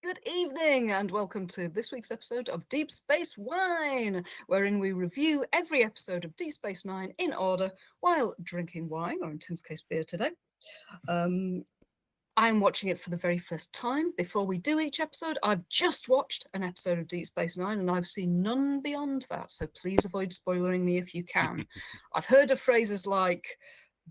Good evening and welcome to this week's episode of Deep Space Wine, wherein we review every episode of Deep Space Nine in order while drinking wine, or in Tim's case, beer today. I'm watching it for the very first time. Before we do each episode, I've just watched an episode of Deep Space Nine and I've seen none beyond that, so please avoid spoilering me if you can. I've heard of phrases like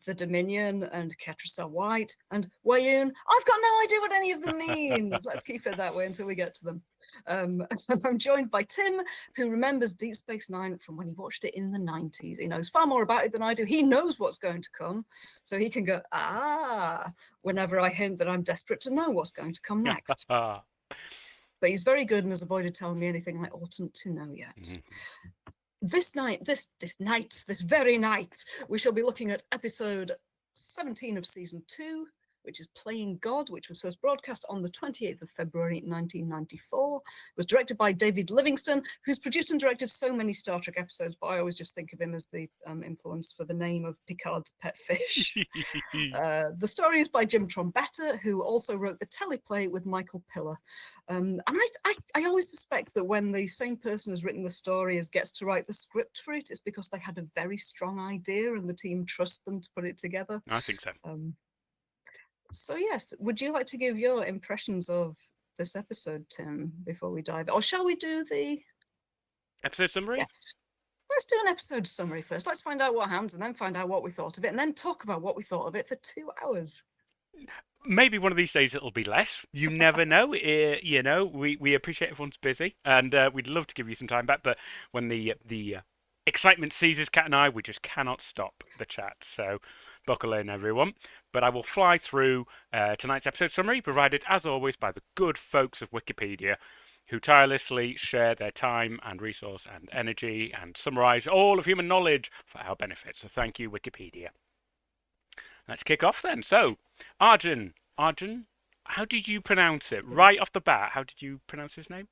the Dominion and Ketracel White and Wayoon. I've got no idea what any of them mean. Let's keep it that way until we get to them. I'm joined by Tim, who remembers Deep Space Nine from when he watched it in the 90s. He knows far more about it than I do. He knows what's going to come, so he can go, whenever I hint that I'm desperate to know what's going to come next. But he's very good and has avoided telling me anything I oughtn't to know yet. This very night, we shall be looking at episode 17 of season 2, which is Playing God, which was first broadcast on the 28th of February 1994. It was directed by David Livingston, who's produced and directed so many Star Trek episodes, but I always just think of him as the influence for the name of Picard's pet fish. The story is by Jim Trombetta, who also wrote the teleplay with Michael Piller. And I always suspect that when the same person has written the story as gets to write the script for it, it's because they had a very strong idea and the team trusts them to put it together. I think so. So yes, would you like to give your impressions of this episode, Tim, before we dive in? Or shall we do the episode summary? Yes. Let's do an episode summary first. Let's find out what happens and then find out what we thought of it and then talk about what we thought of it for 2 hours. Maybe one of these days it'll be less. You never know. We appreciate everyone's busy and we'd love to give you some time back, but when the excitement seizes Kat and I, we just cannot stop the chat. So buckle in, everyone. But I will fly through tonight's episode summary, provided, as always, by the good folks of Wikipedia, who tirelessly share their time and resource and energy and summarize all of human knowledge for our benefit. So thank you, Wikipedia. Let's kick off then. So, Arjun, how did you pronounce it? Right off the bat, how did you pronounce his name?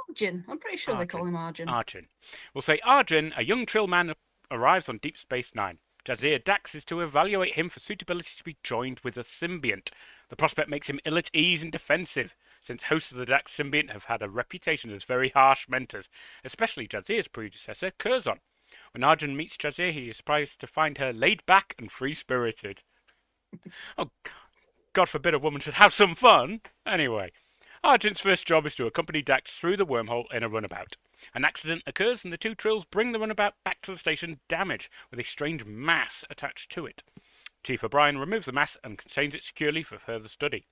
Arjun. I'm pretty sure they call him Arjun. Arjun. We'll say Arjun, a young Trill man, arrives on Deep Space Nine. Jadzia Dax is to evaluate him for suitability to be joined with a symbiont. The prospect makes him ill at ease and defensive, since hosts of the Dax symbiont have had a reputation as very harsh mentors, especially Jadzia's predecessor, Curzon. When Arjun meets Jadzia, he is surprised to find her laid back and free-spirited. Oh, God forbid a woman should have some fun! Anyway, Arjun's first job is to accompany Dax through the wormhole in a runabout. An accident occurs and the two Trills bring the runabout back to the station damaged, with a strange mass attached to it. Chief O'Brien removes the mass and contains it securely for further study.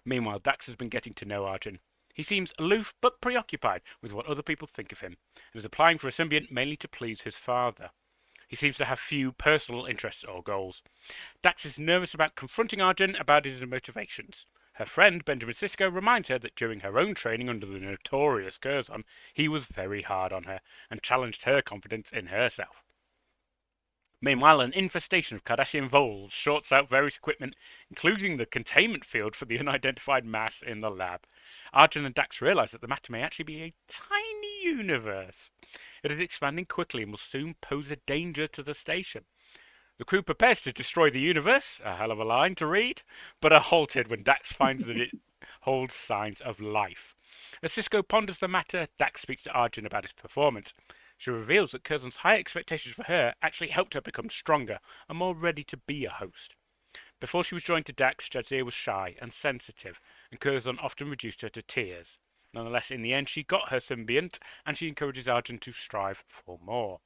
Meanwhile, Dax has been getting to know Arjun. He seems aloof but preoccupied with what other people think of him, and is applying for a symbiont mainly to please his father. He seems to have few personal interests or goals. Dax is nervous about confronting Arjun about his motivations. Her friend, Benjamin Sisko, reminds her that during her own training under the notorious Curzon, he was very hard on her, and challenged her confidence in herself. Meanwhile, an infestation of Cardassian voles shorts out various equipment, including the containment field for the unidentified mass in the lab. Arjun and Dax realise that the matter may actually be a tiny universe. It is expanding quickly and will soon pose a danger to the station. The crew prepares to destroy the universe, a hell of a line to read, but are halted when Dax finds that it holds signs of life. As Sisko ponders the matter, Dax speaks to Arjun about his performance. She reveals that Curzon's high expectations for her actually helped her become stronger and more ready to be a host. Before she was joined to Dax, Jadzia was shy and sensitive, and Curzon often reduced her to tears. Nonetheless, in the end, she got her symbiont, and she encourages Arjun to strive for more.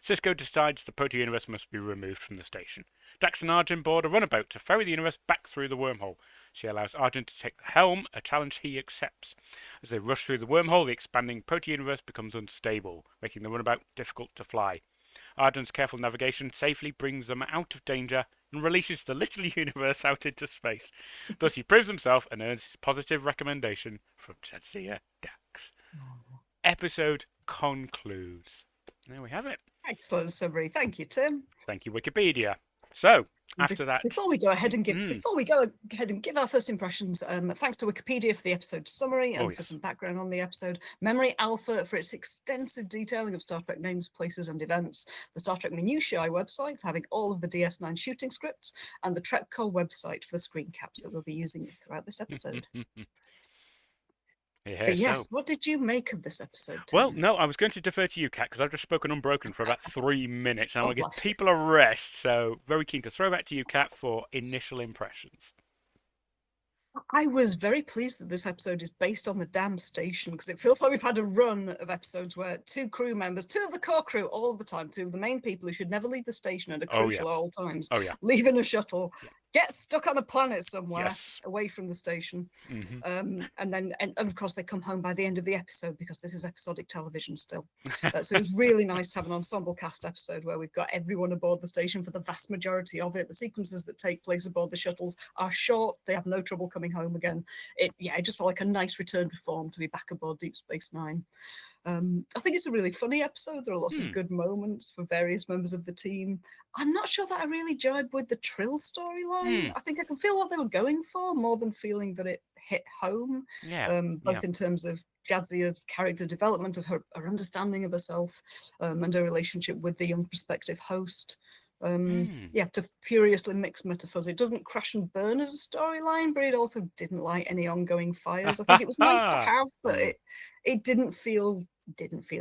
Sisko decides the proto-universe must be removed from the station. Dax and Arjun board a runabout to ferry the universe back through the wormhole. She allows Arjun to take the helm, a challenge he accepts. As they rush through the wormhole, the expanding proto-universe becomes unstable, making the runabout difficult to fly. Arjun's careful navigation safely brings them out of danger and releases the little universe out into space. Thus he proves himself and earns his positive recommendation from Jadzia Dax. Episode concludes. There we have it. Excellent summary. Thank you, Tim. Thank you, Wikipedia. So, After that, before we go ahead and give our first impressions, thanks to Wikipedia for the episode summary and for some background on the episode, Memory Alpha for its extensive detailing of Star Trek names, places, and events, the Star Trek Minutiae website for having all of the DS9 shooting scripts, and the TrekCo website for the screen caps that we'll be using throughout this episode. But yes, what did you make of this episode, Tim? Well, no, I was going to defer to you, Kat, because I've just spoken unbroken for about 3 minutes, and I want to give people a rest. So, very keen to throw back to you, Kat, for initial impressions. I was very pleased that this episode is based on the damn station, because it feels like we've had a run of episodes where 2 crew members, 2 of the core crew all the time, 2 of the main people who should never leave the station and are crucial at all times, leave in a shuttle, get stuck on a planet somewhere away from the station. And of course they come home by the end of the episode, because this is episodic television still. So it was really nice to have an ensemble cast episode where we've got everyone aboard the station for the vast majority of it. The sequences that take place aboard the shuttles are short. They have no trouble coming home again. It just felt like a nice return to form to be back aboard Deep Space Nine. I think it's a really funny episode. There are lots of good moments for various members of the team. I'm not sure that I really jibed with the Trill storyline. I think I can feel what they were going for more than feeling that it hit home, both in terms of Jadzia's character development, of her understanding of herself, and her relationship with the young prospective host. To furiously mix metaphors. It doesn't crash and burn as a storyline, but it also didn't light any ongoing fires. I think it was nice to have, but it didn't feel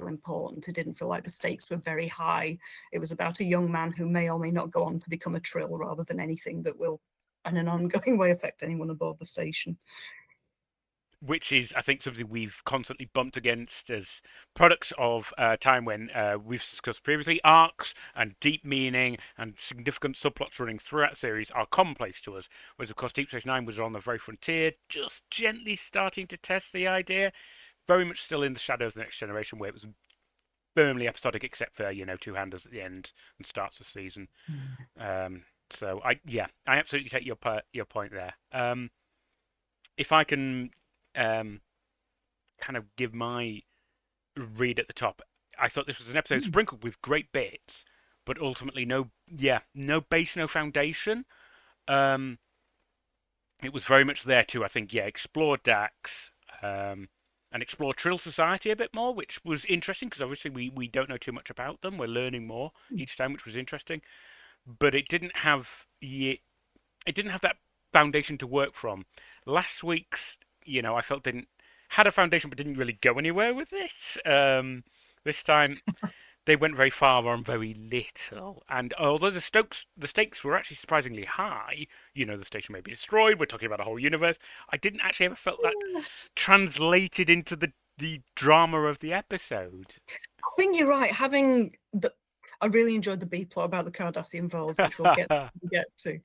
important. It didn't feel like the stakes were very high. It was about a young man who may or may not go on to become a Trill, rather than anything that will in an ongoing way affect anyone aboard the station. Which is, I think, something we've constantly bumped against as products of a time when we've discussed previously. Arcs and deep meaning and significant subplots running throughout the series are commonplace to us. Whereas, of course, Deep Space Nine was on the very frontier, just gently starting to test the idea. Very much still in the shadows of the Next Generation, where it was firmly episodic, except for 2-handers at the end and starts the season. So I absolutely take your point there. If I can kind of give my read at the top, I thought this was an episode sprinkled with great bits, but ultimately no base, no foundation. It was very much there to, I think, explore Dax and explore Trill Society a bit more, which was interesting, because obviously we don't know too much about them. We're learning more each time, which was interesting. But it didn't have that foundation to work from. Last week's, I felt had a foundation but didn't really go anywhere with this. This time they went very far on very little. And although the stakes were actually surprisingly high, the station may be destroyed, we're talking about a whole universe, I didn't actually ever felt that translated into the drama of the episode. I think you're right. I really enjoyed the B plot about the Cardassian voles, which we'll get to.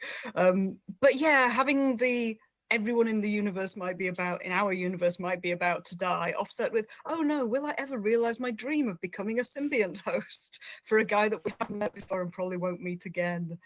But having everyone in the universe in our universe might be about to die, offset with, oh no, will I ever realize my dream of becoming a symbiont host for a guy that we haven't met before and probably won't meet again?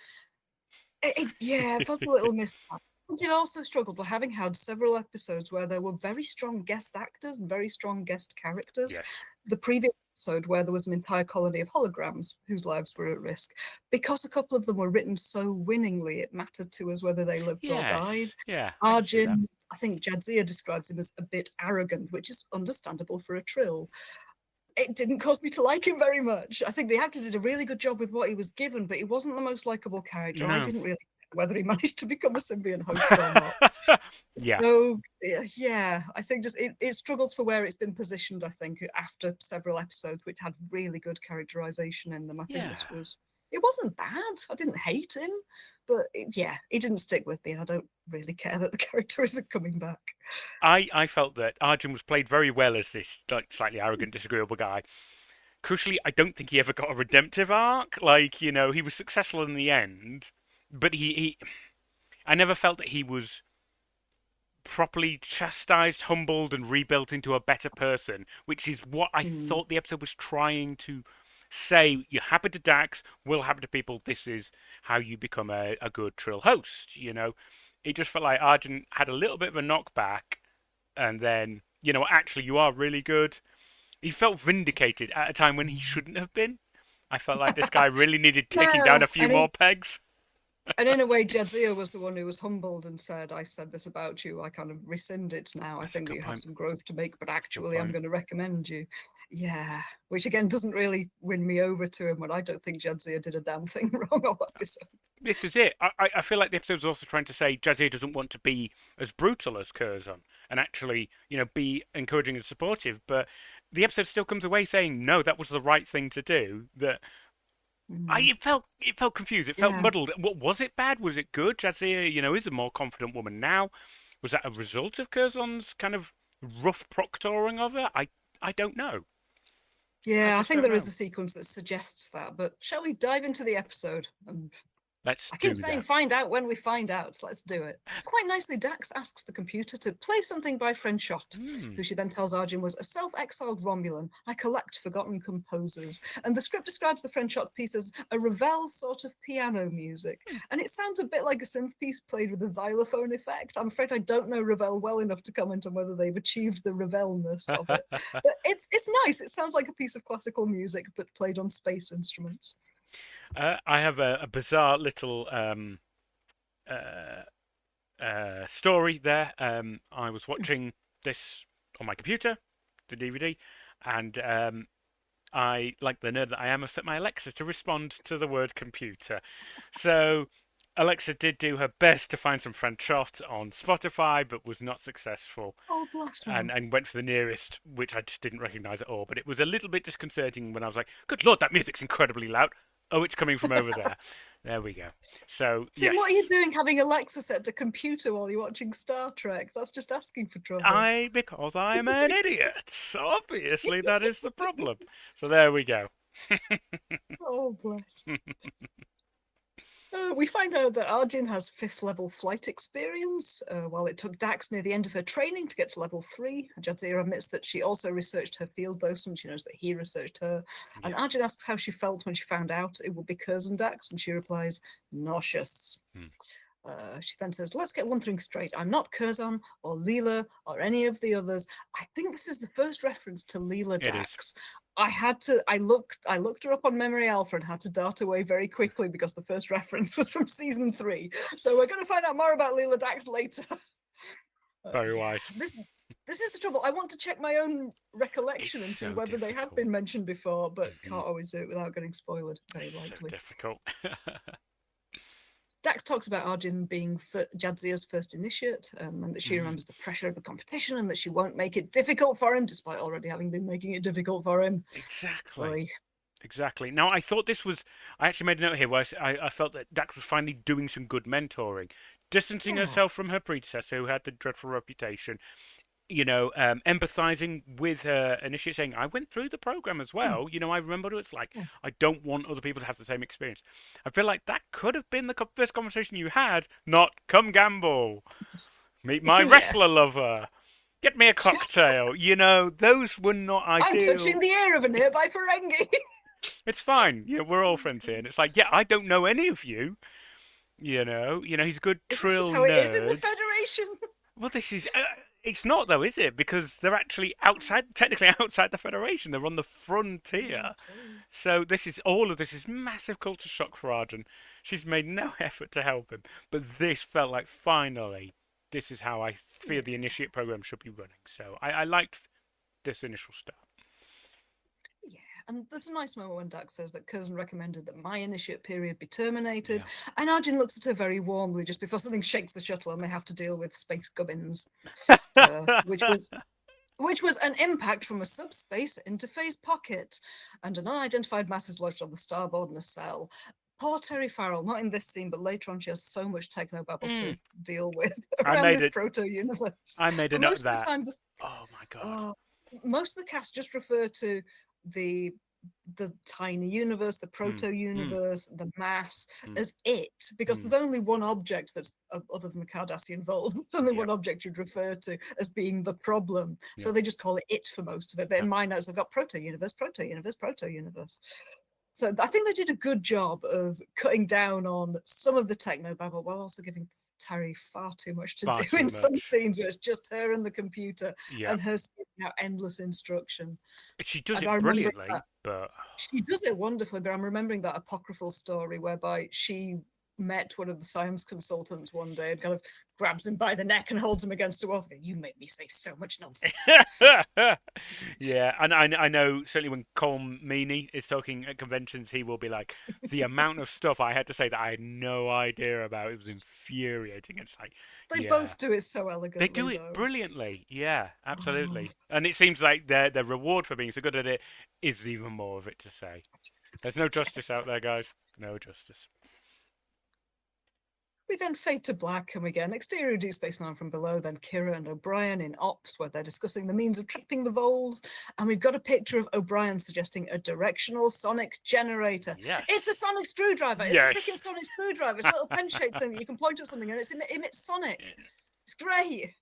I felt a little missed that. It also struggled with having had several episodes where there were very strong guest actors and very strong guest characters. Yes. The previous episode, where there was an entire colony of holograms whose lives were at risk, because a couple of them were written so winningly, it mattered to us whether they lived or died. Arjun, I think Jadzia describes him as a bit arrogant, which is understandable for a Trill. It didn't cause me to like him very much. I think the actor did a really good job with what he was given, but he wasn't the most likable character. No. I didn't really care whether he managed to become a symbiont host or not. So, I think just it struggles for where it's been positioned, I think, after several episodes which had really good characterization in them. I think it wasn't bad. I didn't hate him, but he didn't stick with me, and I don't really care that the character isn't coming back. I felt that Arjun was played very well as this slightly arrogant, disagreeable guy. Crucially, I don't think he ever got a redemptive arc. He was successful in the end, but I never felt that he was properly chastised, humbled, and rebuilt into a better person, which is what I thought the episode was trying to say. You happen to Dax, will happen to people. This is how you become a good Trill host. It just felt like Arjun had a little bit of a knockback, and then actually you are really good. He felt vindicated at a time when he shouldn't have been. I felt like this guy really needed taking down a few more pegs. And in a way, Jadzia was the one who was humbled and said, I said this about you. I kind of rescind it now. I That's a think that good you have point. some growth to make, but That's a good actually, I'm point. going to recommend you. Yeah. Which again doesn't really win me over to him when I don't think Jadzia did a damn thing wrong all episode. This is it. I feel like the episode's also trying to say Jadzia doesn't want to be as brutal as Curzon and actually, be encouraging and supportive. But the episode still comes away saying, no, that was the right thing to do. That Mm, it felt confused. It felt yeah. muddled. What was it bad? Was it good? Jadzia, is a more confident woman now. Was that a result of Curzon's kind of rough proctoring of her? I don't know. I Yeah, I just think don't there is know. a sequence that suggests that, but shall we dive into the episode and Let's I keep do saying that. find out when we find out. So let's do it. Quite nicely, Dax asks the computer to play something by Franchot, Hmm. who she then tells Arjun was a self-exiled Romulan. I collect forgotten composers. And the script describes the Franchot piece as a Ravel sort of piano music. And it sounds a bit like a synth piece played with a xylophone effect. I'm afraid I don't know Ravel well enough to comment on whether they've achieved the Ravelness of it. But it's nice. It sounds like a piece of classical music, but played on space instruments. I have a bizarre little story there. I was watching this on my computer, the DVD, and I, like the nerd that I am, have set my Alexa to respond to the word computer. So Alexa did do her best to find some Franchot on Spotify, but was not successful. Oh, bless her. And went for the nearest, which I just didn't recognise at all. But it was a little bit disconcerting when I was like, "Good lord, that music's incredibly loud." Oh, it's coming from over there. There we go. So Tim, what are you yes, doing having Alexa set to computer while you're watching Star Trek? That's just asking for trouble. because I'm an idiot. Obviously, that is the problem. So there we go. Oh, bless. We find out that Arjun has 5th level flight experience, while it took Dax near the end of her training to get to level 3. Jadzia admits that she also researched her field docent. She knows that he researched her. And Yeah. Arjun asks how she felt when she found out it would be Curzon Dax, and she replies, nauseous. Hmm. She then says, let's get one thing straight. I'm not Curzon or Leela or any of the others. I think this is the first reference to Leela It is. Dax. I looked her up on Memory Alpha and had to dart away very quickly because the first reference was from season 3. So we're going to find out more about Leela Dax later. Very Yeah, wise. this is the trouble. I want to check my own recollection It's and see so whether they have difficult. been mentioned before, but Hmm. can't always do it without getting spoiled, very It's so likely. difficult. Dax talks about Arjun being Jadzia's first initiate, and that she remembers the pressure of the competition and that she won't make it difficult for him, despite already having been making it difficult for him. Exactly. Boy. Exactly. Now, I thought this was. I actually made a note here where I felt that Dax was finally doing some good mentoring, distancing Yeah. herself from her predecessor, who had the dreadful reputation. Empathizing with her initiate, saying, "I went through the program as well. I remember what it's like. Yeah. I don't want other people to have the same experience." I feel like that could have been the first conversation you had, not "Come gamble, meet my Yeah. wrestler lover, get me a cocktail." Those were not I'm ideal. touching the ear of a nearby Ferengi. It's fine. We're all friends here. And it's like, yeah, I don't know any of you. He's a good Is this just Trill how it is in the nerd. Federation? Well, this is. It's not though, is it? Because they're actually technically outside the Federation. They're on the frontier. So all of this is massive culture shock for Arjun. She's made no effort to help him, but this felt like finally, this is how I feel the initiate program should be running. So I liked this initial start. Yeah, and there's a nice moment when Dax says that Curzon recommended that my initiate period be terminated, Yeah. and Arjun looks at her very warmly just before something shakes the shuttle and they have to deal with space gubbins, which was an impact from a subspace interface pocket, and an unidentified mass is lodged on the starboard nacelle. Poor Terry Farrell, not in this scene, but later on, she has so much technobabble to deal with I around made this it. proto universe. I made a But note most of of the that. time, Oh my god. most of the cast just refer to the tiny universe, the proto universe, the mass as it, because there's only one object that's other than the Cardassian voles, there's only one object you'd refer to as being the problem. So they just call it for most of it. But in my notes, I've got proto universe, proto universe, proto universe. So I think they did a good job of cutting down on some of the technobabble while also giving Terry far too much to Far do too in some much. scenes where it's just her and the computer Yeah. and her spitting out endless instruction. She does And it I remember brilliantly, that but she does it wonderfully, but I'm remembering that apocryphal story whereby she met one of the science consultants one day and kind of grabs him by the neck and holds him against a wall. You made me say so much nonsense. Yeah, and I know certainly when Cole Meany is talking at conventions, he will be like, the amount of stuff I had to say that I had no idea about, it was infuriating. It's like, They yeah. both do it so elegantly. They do it though. brilliantly. Yeah, absolutely. And it seems like their reward for being so good at it is even more of it to say. There's no justice out there, guys. No justice. We then fade to black and we get an exterior of Deep Space Nine from below, then Kira and O'Brien in Ops, where they're discussing the means of trapping the voles. And we've got a picture of O'Brien suggesting a directional sonic generator. Yes. It's a sonic screwdriver. Yes. It's a freaking sonic screwdriver. It's a little pen-shaped thing that you can point at something and it emits sonic. It's great.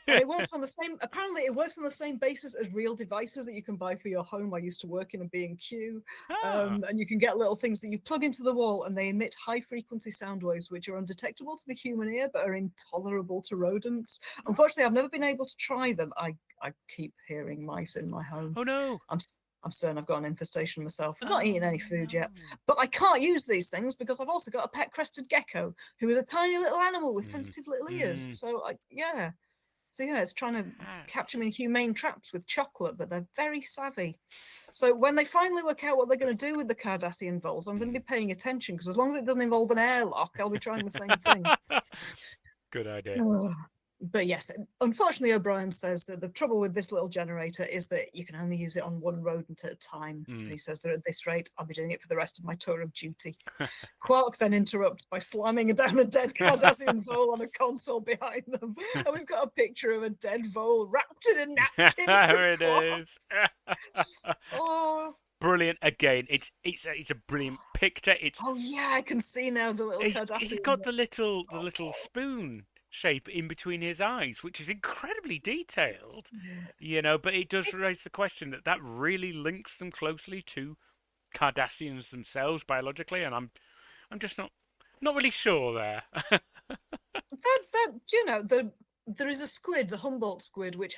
And it works on the same, apparently it works on the same basis as real devices that you can buy for your home. I used to work in a B&Q, and you can get little things that you plug into the wall and they emit high frequency sound waves which are undetectable to the human ear but are intolerable to rodents. Unfortunately, I've never been able to try them. I keep hearing mice in my home. Oh no. I'm certain I've got an infestation myself. I've not eaten any food yet, but I can't use these things because I've also got a pet crested gecko who is a tiny little animal with sensitive little ears. So it's trying to catch them in humane traps with chocolate, but they're very savvy. So when they finally work out what they're going to do with the Cardassian voles, I'm going to be paying attention because as long as it doesn't involve an airlock, I'll be trying the same thing. Good idea. But yes, unfortunately, O'Brien says that the trouble with this little generator is that you can only use it on one rodent at a time. And he says that at this rate, I'll be doing it for the rest of my tour of duty. Quark then interrupts by slamming down a dead Cardassian vole on a console behind them. And we've got a picture of a dead vole wrapped in a napkin. There it is. Oh. Brilliant again. It's a brilliant picture. Oh yeah, I can see now the little Cardassian. He's got the little spoon shape in between his eyes, which is incredibly detailed, but it does raise the question that really links them closely to Cardassians themselves biologically, and I'm just not really sure there. There is a squid, the Humboldt squid, which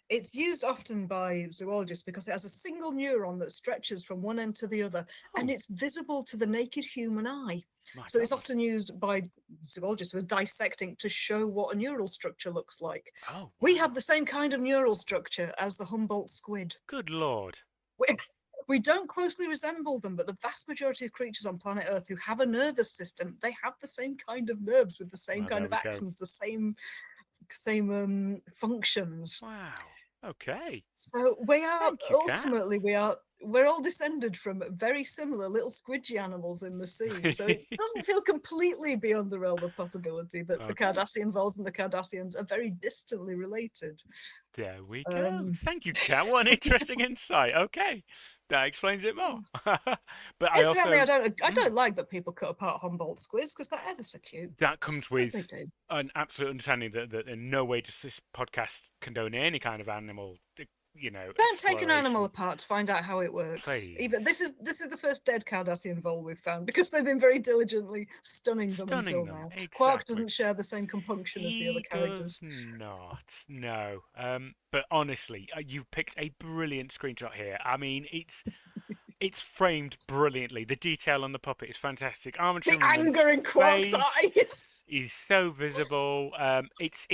it's used often by zoologists because it has a single neuron that stretches from one end to the other, and it's visible to the naked human eye. So it's often used by zoologists who are dissecting to show what a neural structure looks like. Oh, wow. We have the same kind of neural structure as the Humboldt squid. Good Lord. We don't closely resemble them, but the vast majority of creatures on planet Earth who have a nervous system, they have the same kind of nerves with the same kind of axons, the same functions. Wow. Okay. So we're all descended from very similar little squidgy animals in the sea. So it doesn't feel completely beyond the realm of possibility that the Cardassian voles and the Cardassians are very distantly related. There we go. Thank you, Kat. What an interesting insight. Okay, that explains it more. But I don't like that people cut apart Humboldt squids because they're ever so cute. That comes with an absolute understanding that in no way does this podcast condone any kind of animal. Don't take an animal apart to find out how it works. Please. Even this is the first dead Cardassian vole we've found because they've been very diligently stunning them until now. Exactly. Quark doesn't share the same compunction as the other characters. He does not. No. But honestly, you've picked a brilliant screenshot here. I mean, it's framed brilliantly. The detail on the puppet is fantastic. The anger in Quark's eyes is so visible. It's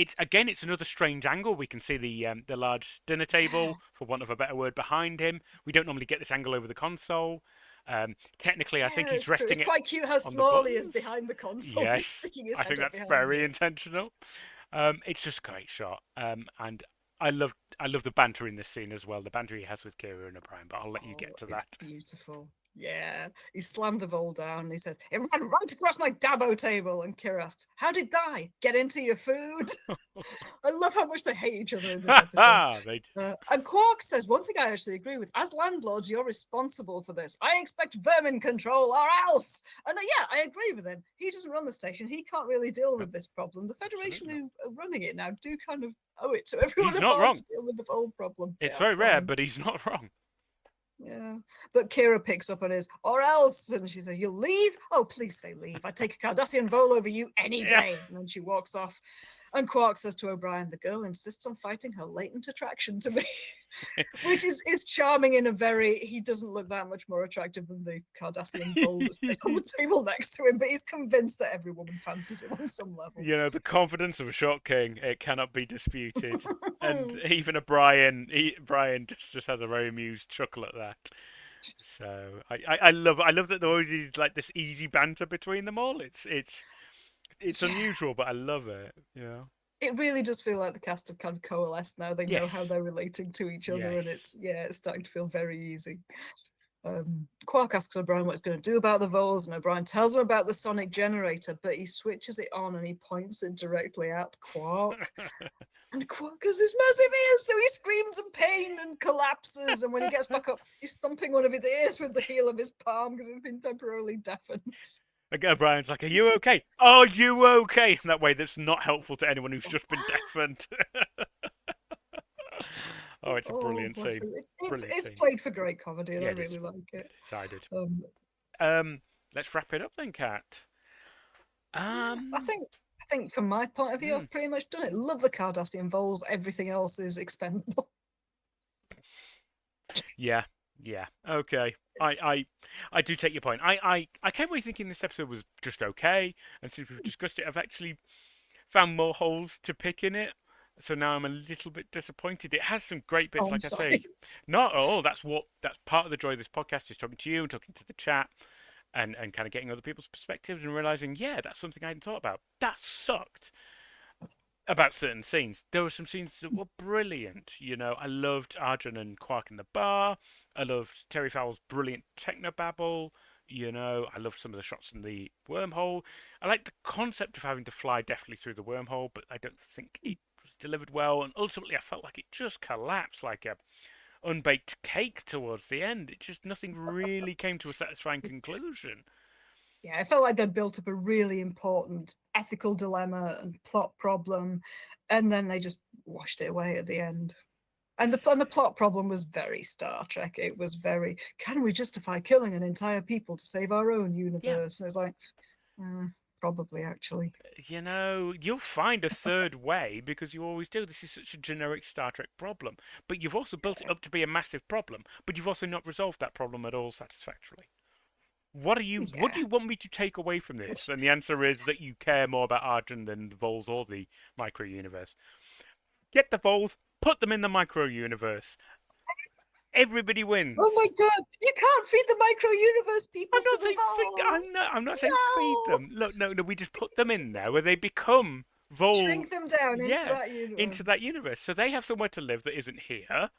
another strange angle. We can see the large dinner table, for want of a better word, behind him. We don't normally get this angle over the console. Technically, I think he's resting. It's quite cute how small he is behind the console. Yes, I think that's very intentional. It's just a great shot, and I love the banter in this scene as well. The banter he has with Kira and O'Brien, but I'll let you get to that. It's beautiful. Yeah, he slammed the vole down and he says, "It ran right across my dabo table." And Kira asks, "How did it die? Get into your food?" I love how much they hate each other in this episode. They do. And Quark says, one thing I actually agree with, as landlords, you're responsible for this. I expect vermin control or else. And I agree with him. He doesn't run the station. He can't really deal with this problem. The Federation who are running it now do kind of owe it to everyone involved to deal with the vole problem. It's very rare, but he's not wrong. Yeah, but Kira picks up on his "or else," and she says, "You'll leave? Oh, please say leave. I'd take a Cardassian vole over you any day." And then she walks off. And Quark says to O'Brien, the girl insists on fighting her latent attraction to me, which is charming in a very, he doesn't look that much more attractive than the Cardassian vole that sits on the table next to him, but he's convinced that every woman fancies him on some level. You know, the confidence of a short king, it cannot be disputed. And even Brian just has a very amused chuckle at that. So I love that there always is like this easy banter between them all. It's unusual, but I love it. Yeah. It really does feel like the cast have kind of coalesced now. They know how they're relating to each other, and it's starting to feel very easy. Quark asks O'Brien what he's going to do about the voles, and O'Brien tells him about the sonic generator, but he switches it on and he points it directly at Quark. And Quark has this massive ear, so he screams in pain and collapses. And when he gets back up, he's thumping one of his ears with the heel of his palm because he's been temporarily deafened. Again, Brian's like, "Are you okay? Are you okay?" In that way, that's not helpful to anyone who's just been deafened. Oh, it's a brilliant scene. It's played for great comedy, and I really like it. Excited. Let's wrap it up then, Kat. I think from my point of view, I've pretty much done it. Love the Cardassian voles. Everything else is expendable. Yeah. Okay. I do take your point. I came away thinking this episode was just okay, and since we've discussed it, I've actually found more holes to pick in it. So now I'm a little bit disappointed. It has some great bits, I say. Not at all. That's part of the joy of this podcast, is talking to you and talking to the chat, and kind of getting other people's perspectives and realizing, that's something I hadn't thought about. That sucked. About certain scenes. There were some scenes that were brilliant. You know, I loved Arjun and Quark in the bar. I loved Terry Fowler's brilliant technobabble. You know, I loved some of the shots in the wormhole. I liked the concept of having to fly deftly through the wormhole, but I don't think it was delivered well. And ultimately, I felt like it just collapsed like a unbaked cake towards the end. It just, nothing really came to a satisfying conclusion. Yeah, I felt like they'd built up a really important ethical dilemma and plot problem, and then they just washed it away at the end. And the plot problem was very Star Trek. It was very, can we justify killing an entire people to save our own universe? Yeah. And it's like, probably, actually. You know, you'll find a third way, because you always do. This is such a generic Star Trek problem. But you've also built it up to be a massive problem, but you've also not resolved that problem at all satisfactorily. What do you want me to take away from this? And the answer is that you care more about Arjun than the voles or the micro-universe. Get the voles, put them in the micro-universe. Everybody wins. Oh my god, you can't feed the micro-universe people I'm not to saying the voles. I'm not saying feed them. Look, no, we just put them in there where they become voles. Shrink them down into that universe. So they have somewhere to live that isn't here.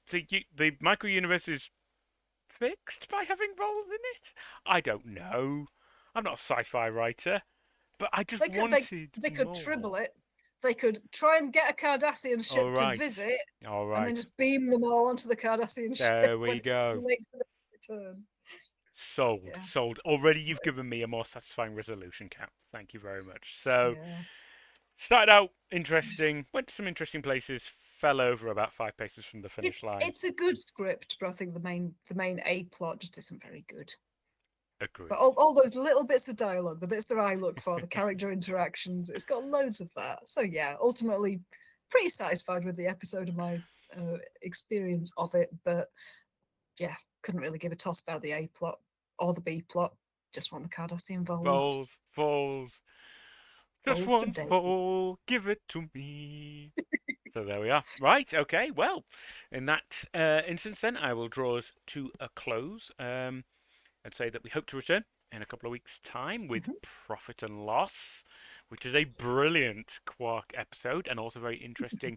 So the micro-universe is fixed by having voles in it? I don't know. I'm not a sci-fi writer, but I just wanted They could more. tribble it. They could try and get a Cardassian ship to visit, and then just beam them all onto the Cardassian ship. There we go. Return. Sold. Already you've given me a more satisfying resolution, Cap. Thank you very much. So, started out interesting, went to some interesting places, fell over about 5 paces from the finish line. It's a good script, but I think the main A plot just isn't very good. Agreed. But all those little bits of dialogue, the bits that I look for, the character interactions, it's got loads of that. So ultimately pretty satisfied with the episode and my experience of it. But couldn't really give a toss about the A plot or the B plot. Just want the Cardassian voles. Voles. Just one vole, give it to me. So there we are. Right, okay. Well, in that instance then, I will draw us to a close and say that we hope to return in a couple of weeks' time with Profit and Loss, which is a brilliant Quark episode and also very interesting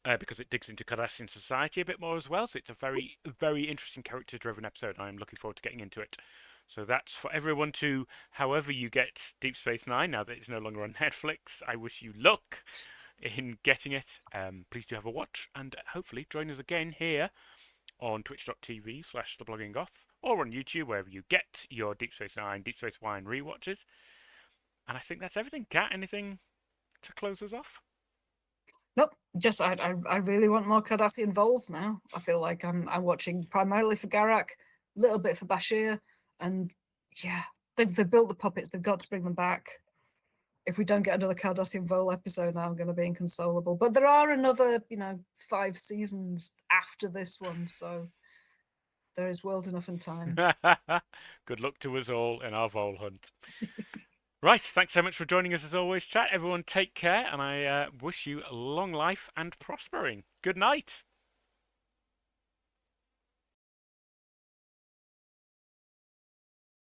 because it digs into Cardassian society a bit more as well. So it's a very, very interesting character-driven episode. I'm looking forward to getting into it. So that's for everyone to, however you get Deep Space Nine, now that it's no longer on Netflix. I wish you luck in getting it. Please do have a watch, and hopefully join us again here on twitch.tv/theblogginggoth, or on YouTube, wherever you get your Deep Space Nine, Deep Space Wine rewatches. And I think that's everything. Kat, anything to close us off? Nope. Just I really want more Cardassian voles now. I feel like I'm watching primarily for Garak, a little bit for Bashir, and they've built the puppets. They've got to bring them back. if we don't get another Cardassian vole episode now, I'm going to be inconsolable. But there are another, 5 seasons after this one, so there is world enough and time. Good luck to us all in our vole hunt. Right, thanks so much for joining us as always, chat. Everyone take care, and I wish you long life and prospering. Good night.